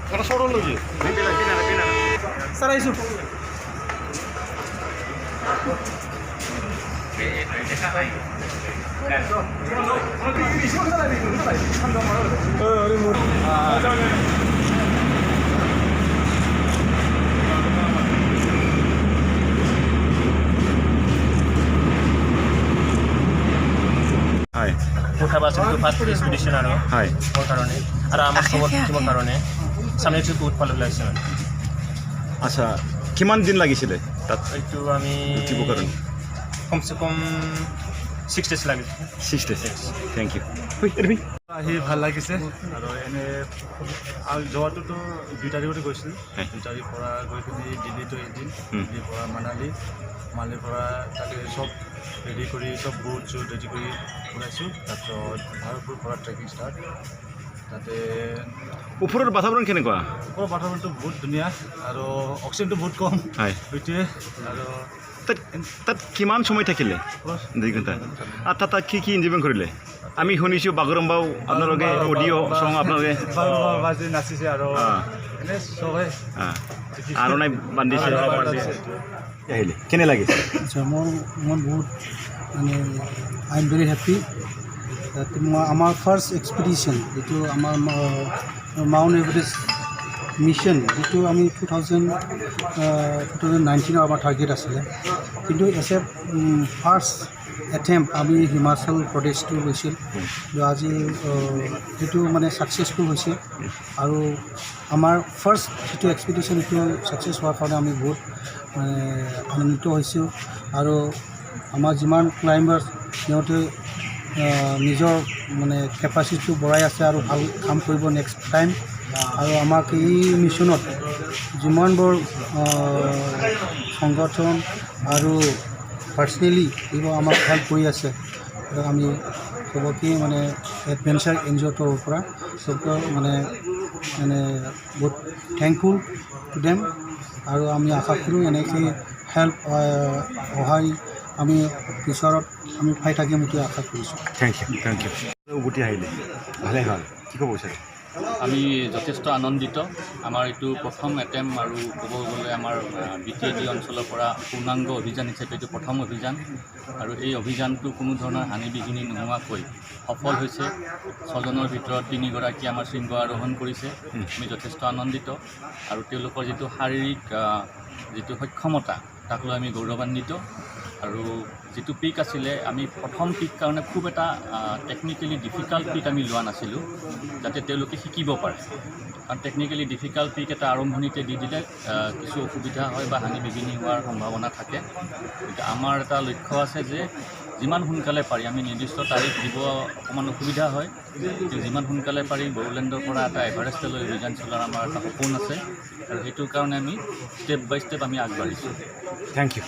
Karena sorong lagi. Sarai su. Hai. Muka bahasa itu fast expedition aro. Hai. Semua karone. Ada amat semua karone. Sampai itu buat palu lagi. আচ্ছা কিমান দিন লাগিছিলে তাত itu kami উঠিব কাৰণে কমসে কম 6 days লাগিছে 6 days থ্যাংক ইউ এৰবি আহি ভাল লাগিছে আৰু এনে যোৱাটোতো 2 তাৰিখতে গৈছিল 2 তাৰিখ পৰা গৈ পিনি দিল্লীটো এদিন দিল্লীৰ পৰা মানালীৰ পৰা তাতে চব ৰেডি কৰি চব বুট চুট ৰেডি কৰি ওলাইছোঁ তাৰপিছত ভাৰতপুৰ পৰা ট্ৰেকিং ষ্টাৰ্ট তাতে ওপৰৰ বাতাবৰণ কেনেকুৱা ওপৰৰ বাতাবৰণটো বহুত ধুনীয়া আৰু অক্সিজেনটো বহুত কম হয় সেইটোৱে আৰু তাত কিমান সময় থাকিলে 2 ঘণ্টা আৰু তাত কি এনজয়মেণ্ট কৰিলে আমি শুনিছোঁ বাগৰুম্বাও আপোনালোকে অডিঅ' চং আপোনালোকে বাজি নাচিছে আৰু এনে চবে আৰু নাই বান্ধিছে আহিলে কেনে লাগিছে আচ্ছা মোৰ বহুত মানে আই এম ভেৰি হেপ্পী আমাৰ ফাৰ্ষ্ট এক্সপিডিশ্যন যিটো আমাৰ মাউণ্ট এভাৰেষ্ট মিছন যিটো আমি 2019 আমাৰ টাৰ্গেট আছিলে কিন্তু এজ এ ফাৰ্ষ্ট এটেম্প আমি হিমাচল প্ৰদেশটো লৈছিল আজি সেইটো মানে ছাকচেছফুল হৈছে আৰু আমাৰ ফাৰ্ষ্ট যিটো এক্সপিডিশ্যন সেইটো ছাকচেছ হোৱাৰ কাৰণে আমি বহুত মানে আনন্দিত হৈছোঁ আৰু আমাৰ যিমান ক্লাইম্বাৰ সিহঁতে নিজৰ মানে কেপাচিটিটো বঢ়াই আছে আৰু ভাল কাম কৰিব নেক্সট টাইম আৰু আমাক এই মিছনত যিমানবোৰ সংগঠন আৰু পাৰ্চনেলি এইবোৰ আমাক হেল্প কৰি আছে আমি চবকে মানে এডভেঞ্চাৰ এনজিঅ'টোৰ পৰা চবকে মানে বহুত থেংকফুল টু দেম আৰু আমি আশা কৰোঁ এনেকৈ হেল্প সহায় আমি পিছত আমি পাই থাকিম এইটো আশা কৰিছোঁ থেংক ইউ উভতি আহিলে ভালে ভাল কি ক'ব বিচাৰে আমি যথেষ্ট আনন্দিত আমাৰ এইটো প্ৰথম এটেম্প আৰু ক'ব গ'লে আমাৰ BTAD অঞ্চলৰ পৰা পূৰ্ণাংগ অভিযান হিচাপে এইটো প্ৰথম অভিযান আৰু এই অভিযানটো কোনো ধৰণৰ হানি বিঘিনি নোহোৱাকৈ সফল হৈছে 6জনৰ ভিতৰত 3গৰাকী আমাৰ শৃংগ আৰোহণ কৰিছে আমি যথেষ্ট আনন্দিত আৰু তেওঁলোকৰ যিটো শাৰীৰিক যিটো সক্ষমতা তাক লৈ আমি গৌৰৱান্বিত আৰু যিটো পিক আছিলে আমি প্ৰথম পিক কাৰণে খুব এটা টেকনিকেলি ডিফিকাল্ট পিক আমি লোৱা নাছিলোঁ যাতে তেওঁলোকে শিকিব পাৰে কাৰণ টেকনিকেলি ডিফিকাল্ট পিক এটা আৰম্ভণিতে দি দিলে কিছু অসুবিধা হয় বা হানি বিঘিনি হোৱাৰ সম্ভাৱনা থাকে গতিকে আমাৰ এটা লক্ষ্য আছে যে যিমান সোনকালে পাৰি আমি নিৰ্দিষ্ট তাৰিখ দিব অকণমান অসুবিধা হয় কিন্তু যিমান সোনকালে পাৰি বড়োলেণ্ডৰ পৰা এটা এভাৰেষ্টলৈ অভিযান চলোৱাৰ আমাৰ এটা সপোন আছে আৰু সেইটোৰ কাৰণে আমি ষ্টেপ বাই ষ্টেপ আমি আগবাঢ়িছোঁ থেংক ইউ